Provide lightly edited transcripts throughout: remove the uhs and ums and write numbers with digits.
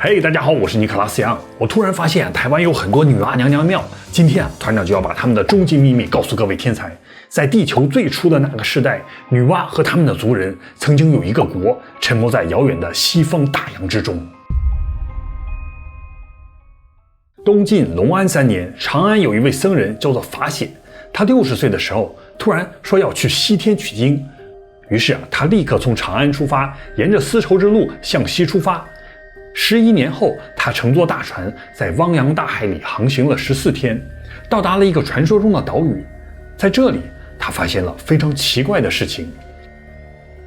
嘿，大家好，我是尼克拉斯杨。我突然发现台湾有很多女娲娘娘庙，今天团长就要把他们的终极秘密告诉各位天才。在地球最初的那个时代，女娲和他们的族人曾经有一个国沉没在遥远的西方大洋之中。东晋隆安3年，长安有一位僧人叫做法显，他60岁的时候突然说要去西天取经，于是他立刻从长安出发，沿着丝绸之路向西出发。11年后，他乘坐大船在汪洋大海里航行了14天，到达了一个传说中的岛屿。在这里，他发现了非常奇怪的事情。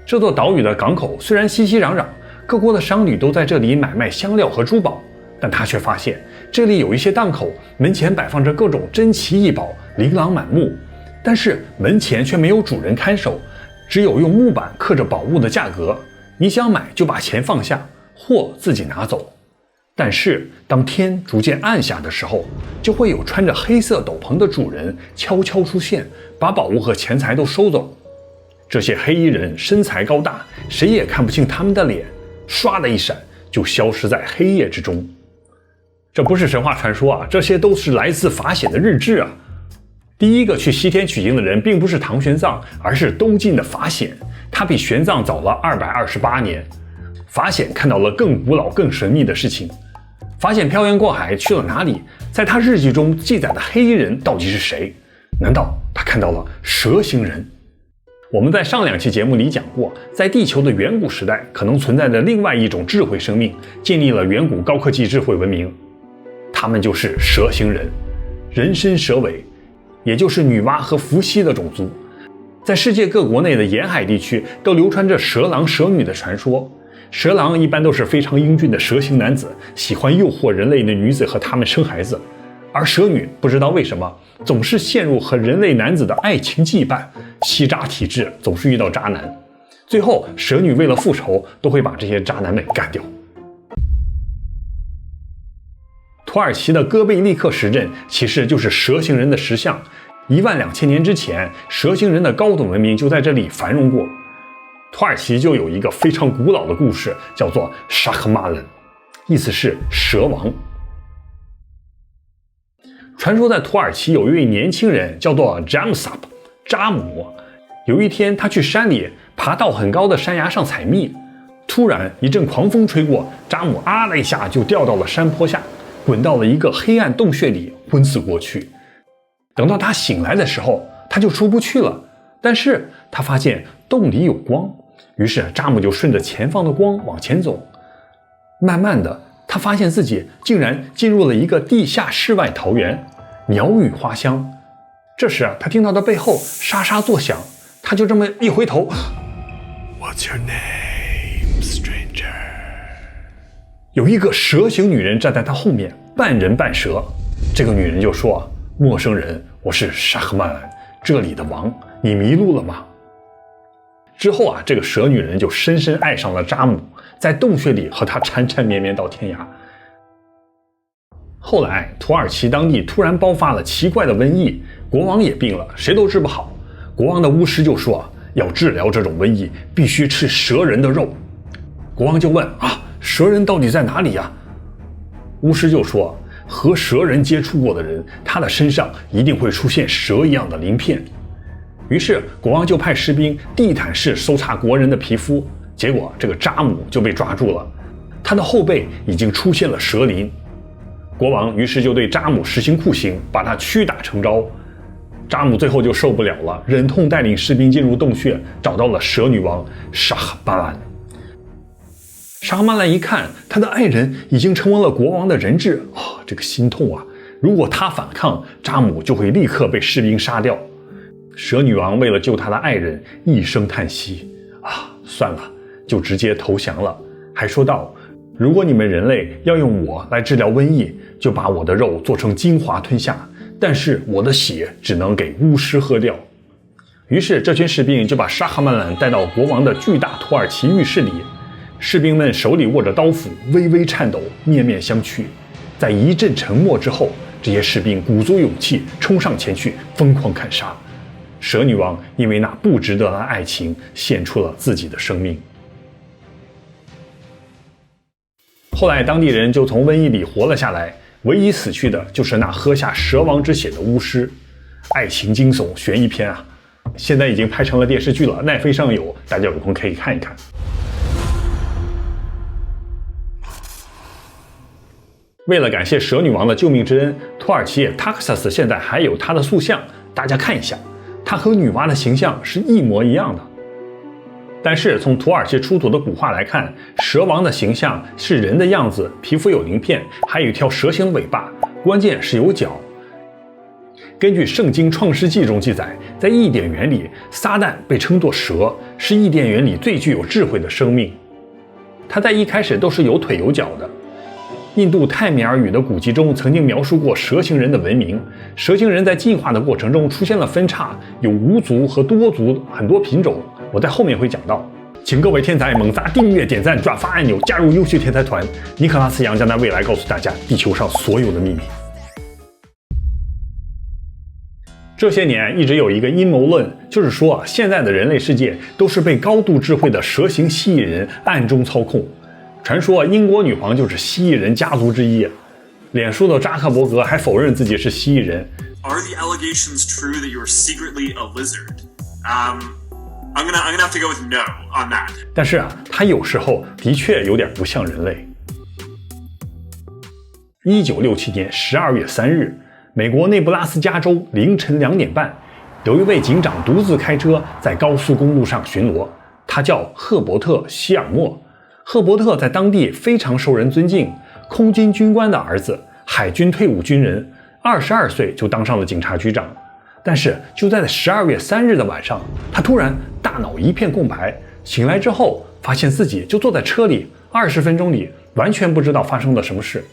这座岛屿的港口虽然熙熙攘攘，各国的商旅都在这里买卖香料和珠宝，但他却发现这里有一些档口，门前摆放着各种珍奇异宝，琳琅满目，但是门前却没有主人看守，只有用木板刻着宝物的价格，你想买就把钱放下，或自己拿走。但是当天逐渐暗下的时候，就会有穿着黑色斗篷的主人悄悄出现，把宝物和钱财都收走。这些黑衣人身材高大，谁也看不清他们的脸，唰的一闪就消失在黑夜之中。这不是神话传说啊，这些都是来自法显的日志啊。第一个去西天取经的人并不是唐玄奘，而是东晋的法显，他比玄奘早了228年。法显看到了更古老更神秘的事情。法显漂洋过海去了哪里？在他日记中记载的黑衣人到底是谁？难道他看到了蛇形人？我们在上2期节目里讲过，在地球的远古时代可能存在着另外一种智慧生命，建立了远古高科技智慧文明，他们就是蛇形人，人身蛇尾，也就是女娲和伏羲的种族。在世界各国内的沿海地区都流传着蛇郎蛇女的传说。蛇郎一般都是非常英俊的蛇形男子，喜欢诱惑人类的女子和他们生孩子，而蛇女不知道为什么总是陷入和人类男子的爱情羁绊，吸渣体质，总是遇到渣男，最后蛇女为了复仇都会把这些渣男们干掉。土耳其的哥贝利克石阵其实就是蛇形人的石像，12000年之前，蛇形人的高等文明就在这里繁荣过。土耳其就有一个非常古老的故事，叫做沙赫马伦，意思是蛇王。传说在土耳其有一位年轻人叫做詹姆萨普，扎姆。有一天他去山里爬到很高的山崖上采蜜，突然一阵狂风吹过，扎姆啊了一下就掉到了山坡下，滚到了一个黑暗洞穴里，昏死过去。等到他醒来的时候，他就出不去了，但是他发现洞里有光，于是扎姆就顺着前方的光往前走。慢慢的，他发现自己竟然进入了一个地下世外桃源，鸟语花香。这时他听到的背后沙沙作响，他就这么一回头， What's your name, stranger？ 有一个蛇形女人站在他后面，半人半蛇。这个女人就说，陌生人，我是沙赫曼，这里的王，你迷路了吗？之后啊，这个蛇女人就深深爱上了扎姆，在洞穴里和他缠缠绵绵到天涯。后来土耳其当地突然爆发了奇怪的瘟疫，国王也病了，谁都治不好。国王的巫师就说，要治疗这种瘟疫必须吃蛇人的肉。国王就问，蛇人到底在哪里呀？巫师就说，和蛇人接触过的人，他的身上一定会出现蛇一样的鳞片。于是国王就派士兵地毯式搜查国人的皮肤，结果这个扎姆就被抓住了，他的后背已经出现了蛇鳞。国王于是就对扎姆实行酷刑，把他屈打成招。扎姆最后就受不了了，忍痛带领士兵进入洞穴，找到了蛇女王沙赫巴兰。沙赫巴兰一看，他的爱人已经成为了国王的人质，这个心痛啊！如果他反抗，扎姆就会立刻被士兵杀掉。蛇女王为了救她的爱人，一声叹息，算了，就直接投降了，还说道，如果你们人类要用我来治疗瘟疫，就把我的肉做成精华吞下，但是我的血只能给巫师喝掉。于是这群士兵就把沙哈曼兰带到国王的巨大土耳其浴室里，士兵们手里握着刀斧，微微颤抖，面面相觑。在一阵沉默之后，这些士兵鼓足勇气冲上前去，疯狂砍杀。蛇女王因为那不值得的爱情献出了自己的生命。后来当地人就从瘟疫里活了下来，唯一死去的就是那喝下蛇王之血的巫师。爱情惊悚悬疑片啊，现在已经拍成了电视剧了，奈飞上有，大家有空可以看一看。为了感谢蛇女王的救命之恩，土耳其Taksas现在还有她的塑像，大家看一下，她和女娲的形象是一模一样的。但是从土耳其出土的古画来看，蛇王的形象是人的样子，皮肤有鳞片，还有一条蛇形的尾巴，关键是有角。根据圣经创世纪中记载，在伊甸园里，撒旦被称作蛇，是伊甸园里最具有智慧的生命。它在一开始都是有腿有脚的。印度泰米尔语的古籍中曾经描述过蛇形人的文明，蛇形人在进化的过程中出现了分叉，有无足和多足很多品种，我在后面会讲到。请各位天才猛砸订阅、点赞、转发按钮，加入优秀天才团。尼可拉斯杨将在未来告诉大家地球上所有的秘密。这些年一直有一个阴谋论，就是说现在的人类世界都是被高度智慧的蛇形蜥蜴人暗中操控。传说英国女皇就是蜥蜴人家族之一，脸书的扎克伯格还否认自己是蜥蜴人。Are the allegations true that you're secretly a lizard? I'm gonna have to go with no on that. 但是他有时候的确有点不像人类。1967年12月3日，美国内布拉斯加州凌晨2点半，有一位警长独自开车在高速公路上巡逻，他叫赫伯特·希尔默。赫伯特在当地非常受人尊敬，空军军官的儿子，海军退伍军人，22岁就当上了警察局长。但是就在12月3日的晚上，他突然大脑一片空白，醒来之后发现自己就坐在车里，20分钟里完全不知道发生了什么事。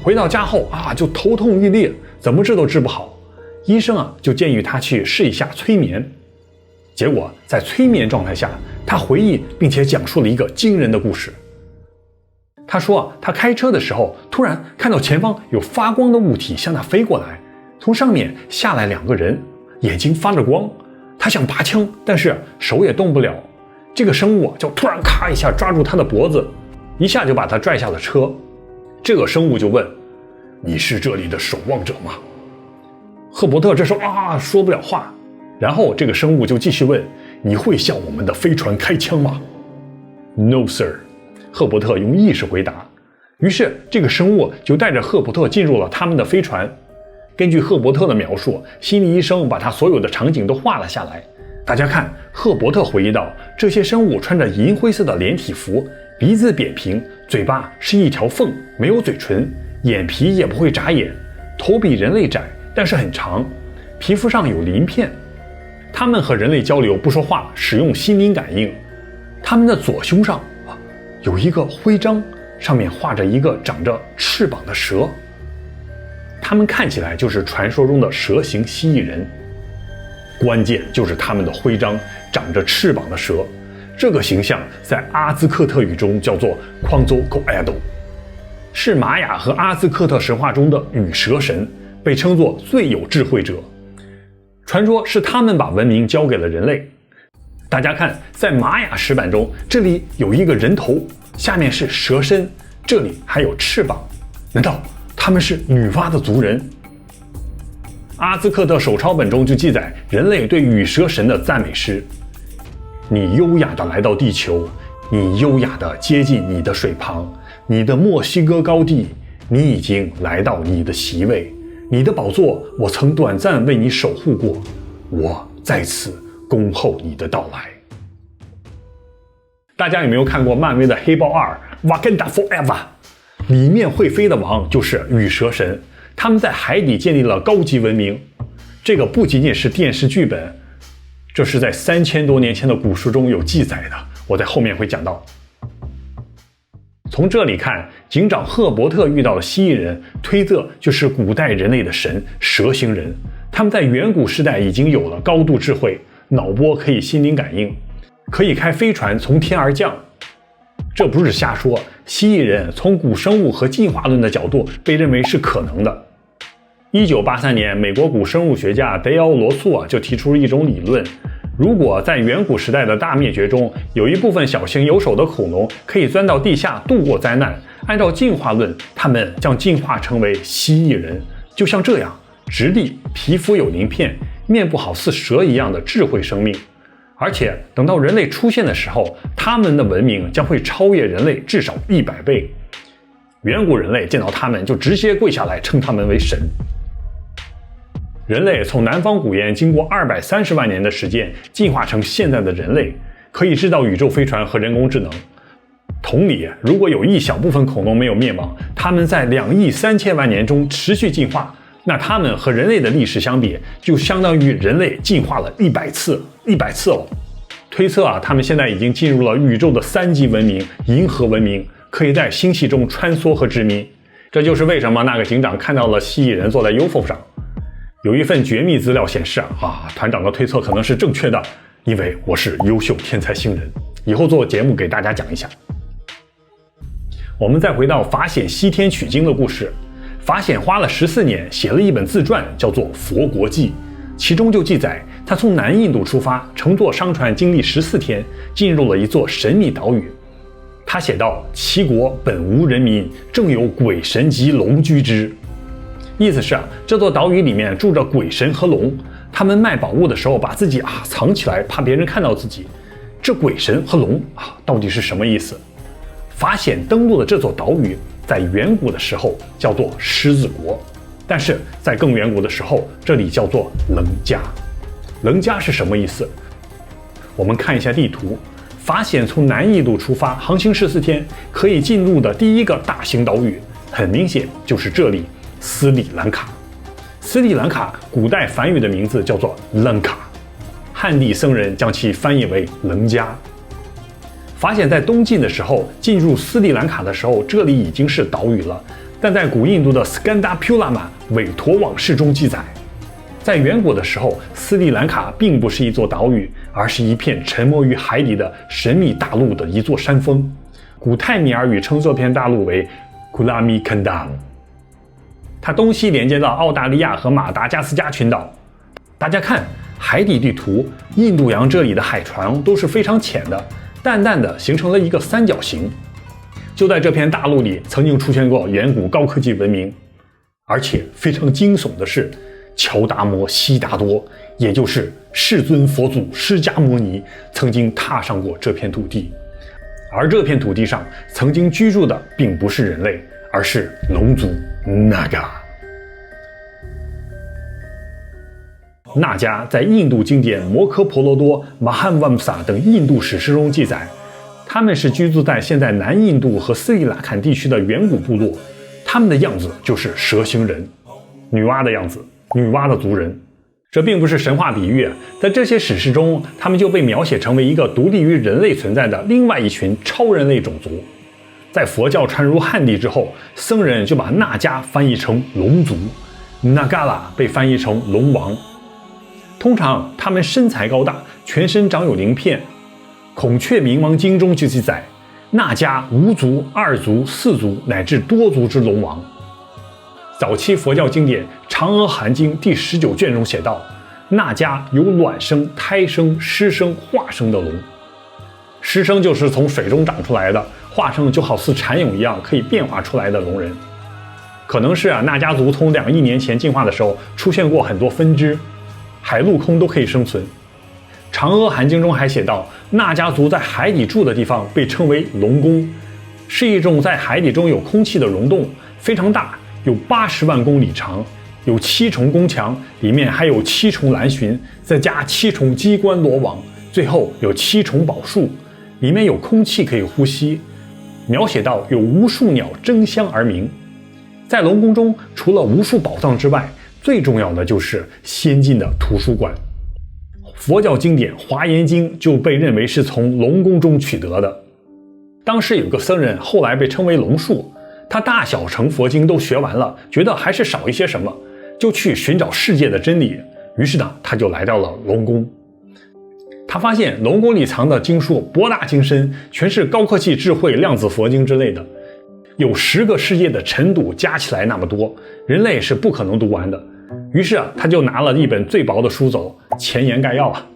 回到家后就头痛欲裂，怎么治都治不好。医生就建议他去试一下催眠。结果在催眠状态下，他回忆并且讲述了一个惊人的故事。他说他开车的时候突然看到前方有发光的物体向他飞过来，从上面下来2个人，眼睛发着光。他想拔枪，但是手也动不了。这个生物就突然咔一下抓住他的脖子，一下就把他拽下了车。这个生物就问：“你是这里的守望者吗？”赫伯特这时候说不了话。然后这个生物就继续问：“你会向我们的飞船开枪吗？” No sir， 赫伯特用意识回答。于是这个生物就带着赫伯特进入了他们的飞船。根据赫伯特的描述，心理医生把他所有的场景都画了下来。大家看，赫伯特回忆到，这些生物穿着银灰色的连体服，鼻子扁平，嘴巴是一条缝，没有嘴唇，眼皮也不会眨眼，头比人类窄，但是很长，皮肤上有鳞片。他们和人类交流不说话，使用心灵感应。他们的左胸上有一个徽章，上面画着一个长着翅膀的蛇。他们看起来就是传说中的蛇形蜥蜴人。关键就是他们的徽章长着翅膀的蛇，这个形象在阿兹克特语中叫做 Quetzalcoatl， 是玛雅和阿兹克特神话中的羽蛇神，被称作最有智慧者。传说是他们把文明交给了人类。大家看，在玛雅石板中，这里有一个人头，下面是蛇身，这里还有翅膀。难道他们是女娲的族人？阿兹克特手抄本中就记载人类对羽蛇神的赞美诗：你优雅地来到地球，你优雅地接近你的水旁，你的墨西哥高地，你已经来到你的席位，你的宝座我曾短暂为你守护过，我在此恭候你的到来。大家有没有看过漫威的黑豹2 Wakanda Forever？ 里面会飞的王就是羽蛇神，他们在海底建立了高级文明。这个不仅仅是电视剧本，这是在3000多年前的古书中有记载的，我在后面会讲到。从这里看，警长赫伯特遇到了蜥蜴人，推测就是古代人类的神蛇形人。他们在远古时代已经有了高度智慧，脑波可以心灵感应，可以开飞船从天而降。这不是瞎说，蜥蜴人从古生物和进化论的角度被认为是可能的。1983年，美国古生物学家德奥罗素就提出了一种理论，如果在远古时代的大灭绝中，有一部分小型有手的恐龙可以钻到地下度过灾难，按照进化论，他们将进化成为蜥蜴人，就像这样直立、皮肤有鳞片、面部好似蛇一样的智慧生命。而且等到人类出现的时候，他们的文明将会超越人类至少100倍。远古人类见到他们就直接跪下来称他们为神。人类从南方古猿经过230万年的时间进化成现在的人类，可以制造宇宙飞船和人工智能。同理，如果有一小部分恐龙没有灭亡，它们在2亿3千万年中持续进化，那它们和人类的历史相比，就相当于人类进化了100次哦。推测它们现在已经进入了宇宙的3级文明——银河文明，可以在星系中穿梭和殖民。这就是为什么那个警长看到了蜥蜴人坐在 UFO 上。有一份绝密资料显示团长的推测可能是正确的，因为我是优秀天才星人，以后做节目给大家讲一下。我们再回到法显西天取经的故事。法显花了14年写了一本自传，叫做《佛国记》，其中就记载他从南印度出发，乘坐商船经历14天，进入了一座神秘岛屿。他写道：其国本无人民，正有鬼神及龙居之。意思是这座岛屿里面住着鬼神和龙，他们卖宝物的时候把自己藏起来，怕别人看到自己。这鬼神和龙到底是什么意思？法显登陆的这座岛屿在远古的时候叫做狮子国，但是在更远古的时候，这里叫做棱家。棱家是什么意思？我们看一下地图。法显从南印度出发，航行14天，可以进入的第一个大型岛屿，很明显就是这里，斯里兰卡。斯里兰卡古代梵语的名字叫做楞卡，汉地僧人将其翻译为棱家。法显在东晋的时候进入斯里兰卡的时候，这里已经是岛屿了，但在古印度的斯干达普拉玛韦陀往事中记载，在远古的时候，斯里兰卡并不是一座岛屿，而是一片沉没于海底的神秘大陆的一座山峰。古泰米尔语称这片大陆为库拉米坎达，它东西连接到澳大利亚和马达加斯加群岛。大家看海底地图，印度洋这里的海床都是非常浅的，淡淡的形成了一个三角形。就在这片大陆里，曾经出现过远古高科技文明，而且非常惊悚的是，乔达摩悉达多，也就是世尊佛祖释迦牟尼，曾经踏上过这片土地。而这片土地上曾经居住的并不是人类，而是龙族那嘎。那迦在印度经典《摩诃婆罗多》、《马汉万萨》等印度史诗中记载，他们是居住在现在南印度和斯里兰卡地区的远古部落，他们的样子就是蛇形人，女娲的样子，女娲的族人。这并不是神话比喻，在这些史诗中，他们就被描写成为一个独立于人类存在的另外一群超人类种族。在佛教传入汉地之后，僧人就把那迦翻译成龙族，那嘎拉被翻译成龙王。通常他们身材高大，全身长有鳞片。孔雀明王经中就记载，那迦无足、二足、四足乃至多足之龙王。早期佛教经典《嫦娥含经》第19卷中写道，那迦有卵生、胎生、湿生、化生的龙。湿生就是从水中长出来的，化生就好似蚕蛹一样可以变化出来的龙人。可能是那迦族从2亿年前进化的时候出现过很多分支，海陆空都可以生存。嫦娥含经中还写道，那迦族在海底住的地方被称为龙宫，是一种在海底中有空气的溶洞，非常大，有80万公里长，有7重宫墙，里面还有7重蓝浔，再加7重机关罗网，最后有7重宝树，里面有空气可以呼吸。描写到有无数鸟争相而鸣。在龙宫中，除了无数宝藏之外，最重要的就是先进的图书馆。佛教经典《华严经》就被认为是从龙宫中取得的。当时有个僧人，后来被称为龙树，他大小乘佛经都学完了，觉得还是少一些什么，就去寻找世界的真理。于是呢，他就来到了龙宫。他发现龙宫里藏的经书博大精深，全是高科技智慧量子佛经之类的，有10个世界的尘土加起来那么多，人类是不可能读完的。于是他就拿了一本最薄的书走，前言概要啊。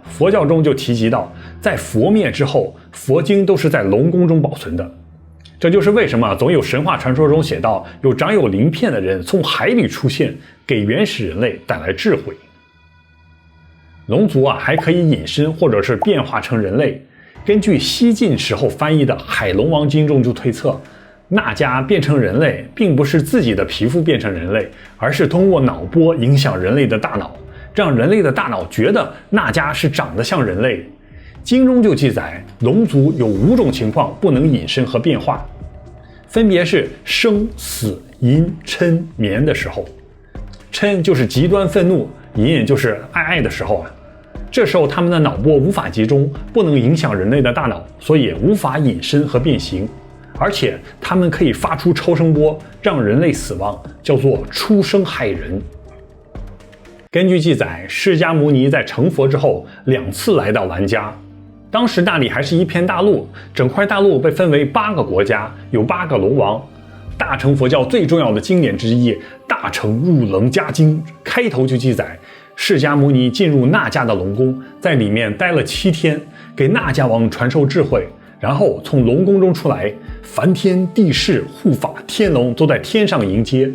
佛教中就提及到，在佛灭之后，佛经都是在龙宫中保存的。这就是为什么总有神话传说中写到，有长有鳞片的人从海里出现，给原始人类带来智慧。龙族还可以隐身或者是变化成人类。根据西晋时候翻译的《海龙王经》中就推测，娜迦变成人类并不是自己的皮肤变成人类，而是通过脑波影响人类的大脑，让人类的大脑觉得娜迦是长得像人类。经中就记载，龙族有5种情况不能隐身和变化，分别是生、死、淫、嗔、眠的时候。嗔就是极端愤怒，淫就是爱的时候这时候他们的脑波无法集中，不能影响人类的大脑，所以无法隐身和变形。而且他们可以发出超声波，让人类死亡，叫做出生害人。根据记载，释迦牟尼在成佛之后2次来到兰家，当时那里还是一片大陆，整块大陆被分为8个国家，有8个龙王。大乘佛教最重要的经典之一《大乘入楞伽经》开头就记载，释迦牟尼进入那迦的龙宫，在里面待了7天，给那迦王传授智慧，然后从龙宫中出来，梵天、地势、护法、天龙都在天上迎接。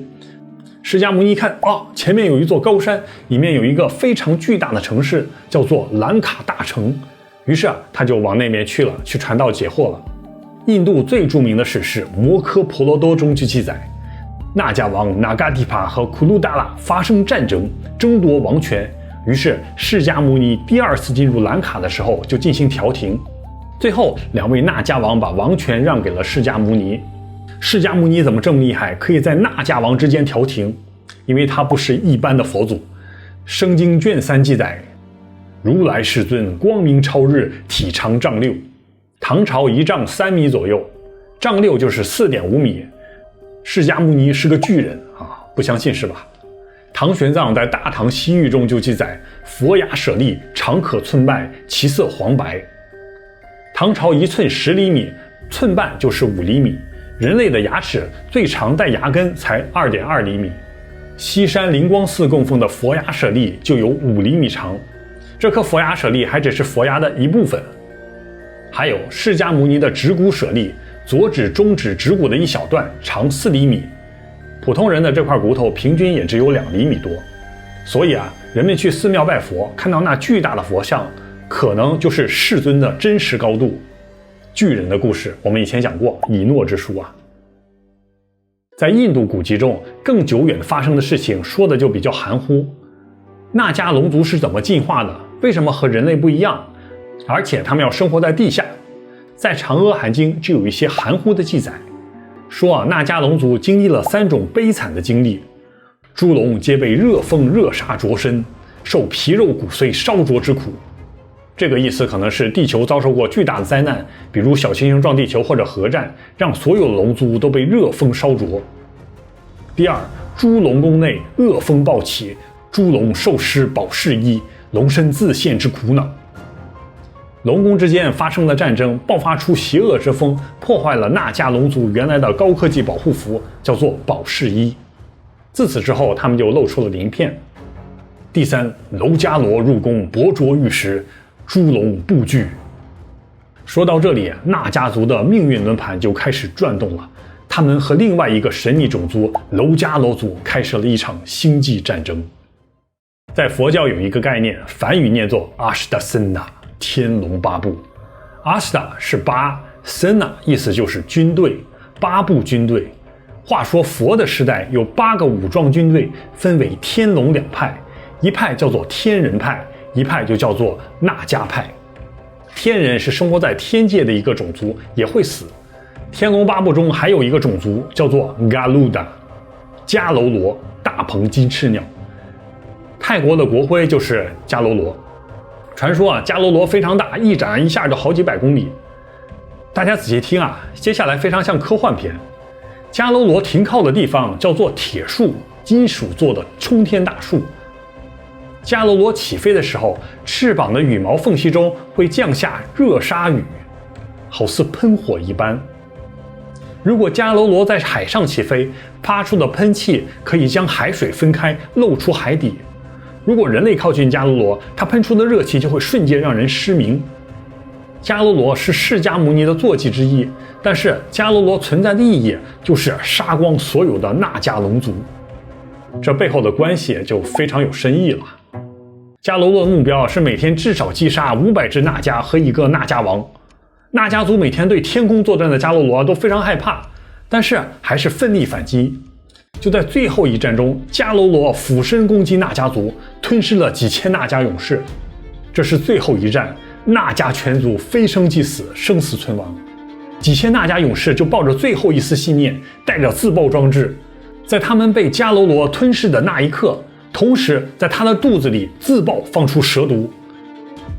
释迦牟尼看前面有一座高山，里面有一个非常巨大的城市，叫做兰卡大城。于是他就往那边去了，去传道解惑了。印度最著名的史诗《摩诃婆罗多》中就记载，那迦王那嘎提帕和库鲁达拉发生战争，争夺王权。于是释迦牟尼第2次进入兰卡的时候就进行调停，最后2位那迦王把王权让给了释迦牟尼。释迦牟尼怎么这么厉害，可以在那迦王之间调停？因为他不是一般的佛祖。生经卷3记载，如来世尊光明超日，体长丈6，唐朝1丈3米左右，丈6就是4.5米。释迦牟尼是个巨人不相信是吧？唐玄奘在《大唐西域》中就记载，佛牙舍利长可寸半，其色黄白。唐朝1寸10厘米，寸半就是5厘米。人类的牙齿最长带牙根才2.2厘米。西山灵光寺供奉的佛牙舍利就有5厘米长，这颗佛牙舍利还只是佛牙的一部分。还有释迦牟尼的指骨舍利，左指、中指指骨的一小段，长4厘米。普通人的这块骨头平均也只有2厘米多。所以人们去寺庙拜佛，看到那巨大的佛像，可能就是世尊的真实高度。巨人的故事我们以前讲过，以诺之书在印度古籍中，更久远发生的事情说的就比较含糊。那迦龙族是怎么进化的？为什么和人类不一样？而且他们要生活在地下。在《嫦娥含经》就有一些含糊的记载，说那迦龙族经历了3种悲惨的经历：诸龙皆被热风热沙灼身，受皮肉骨髓烧灼之苦。这个意思可能是地球遭受过巨大的灾难，比如小行星撞地球或者核战，让所有的龙族都被热风烧灼。第2，诸龙宫内恶风暴起，诸龙受施保世衣，龙身自现之苦恼。龙宫之间发生了战争，爆发出邪恶之风，破坏了那迦龙族原来的高科技保护服，叫做保世衣。自此之后，他们就露出了鳞片。第3，楼迦罗入宫博啄玉石，诸龙不惧。说到这里，那迦族的命运轮盘就开始转动了，他们和另外一个神秘种族楼迦罗族开始了一场星际战争。在佛教有一个概念，梵语念作阿什达森纳，天龙8部。阿什达是8，森纳意思就是军队，8部军队。话说佛的时代有8个武装军队，分为天龙2派，一派叫做天人派，一派就叫做那迦派。天人是生活在天界的一个种族，也会死。天龙8部中还有一个种族叫做 Garuda， 迦楼罗，大鹏金翅鸟。泰国的国徽就是迦楼罗。传说迦楼罗非常大，一展一下就好几百公里。大家仔细听接下来非常像科幻片。迦楼罗停靠的地方叫做铁树，金属做的冲天大树。迦楼罗起飞的时候，翅膀的羽毛缝隙中会降下热沙雨，好似喷火一般。如果迦楼罗在海上起飞，发出的喷气可以将海水分开，露出海底。如果人类靠近迦楼罗，它喷出的热气就会瞬间让人失明。迦楼罗是释迦牟尼的坐骑之一，但是迦楼罗存在的意义就是杀光所有的纳迦龙族，这背后的关系就非常有深意了。迦楼罗的目标是每天至少击杀500只纳迦和1个纳迦王。纳迦族每天对天空作战的迦楼罗都非常害怕，但是还是奋力反击。就在最后一战中，迦楼罗俯身攻击纳迦族，吞噬了几千纳迦勇士。这是最后一战，纳迦全族非生即死，生死存亡。几千纳迦勇士就抱着最后一丝信念，带着自爆装置，在他们被迦楼罗吞噬的那一刻，同时在他的肚子里自爆放出蛇毒，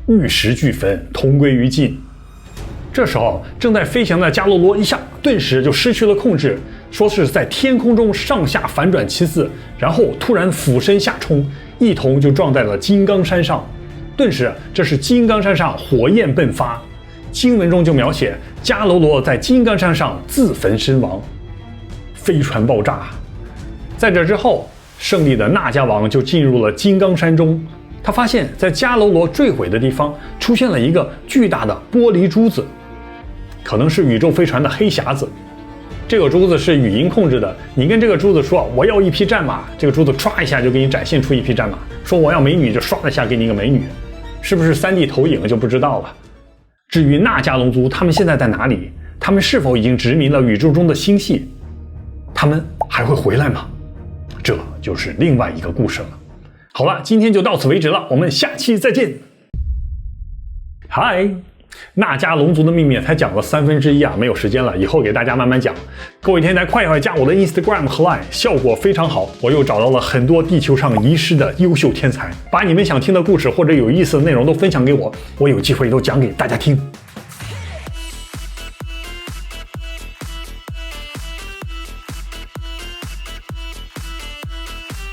玉石俱焚，同归于尽。这时候正在飞翔的迦楼罗一下顿时就失去了控制，说是在天空中上下反转7次，然后突然俯身下冲，一同就撞在了金刚山上。顿时这是金刚山上火焰迸发，经文中就描写迦楼罗在金刚山上自焚身亡，飞船爆炸。在这之后，胜利的纳迦王就进入了金刚山中，他发现在迦楼罗坠毁的地方出现了一个巨大的玻璃珠子，可能是宇宙飞船的黑匣子。这个珠子是语音控制的，你跟这个珠子说我要一匹战马，这个珠子唰一下就给你展现出一匹战马，说我要美女就唰一下给你一个美女，是不是 3D 投影就不知道了。至于纳迦龙族他们现在在哪里，他们是否已经殖民了宇宙中的星系，他们还会回来吗？这就是另外一个故事了。好了，今天就到此为止了，我们下期再见。嗨，纳迦龙族的秘密才讲了1/3啊，没有时间了，以后给大家慢慢讲。各位天才，快加我的 Instagram 和 Line， 效果非常好，我又找到了很多地球上遗失的优秀天才，把你们想听的故事或者有意思的内容都分享给我，我有机会都讲给大家听。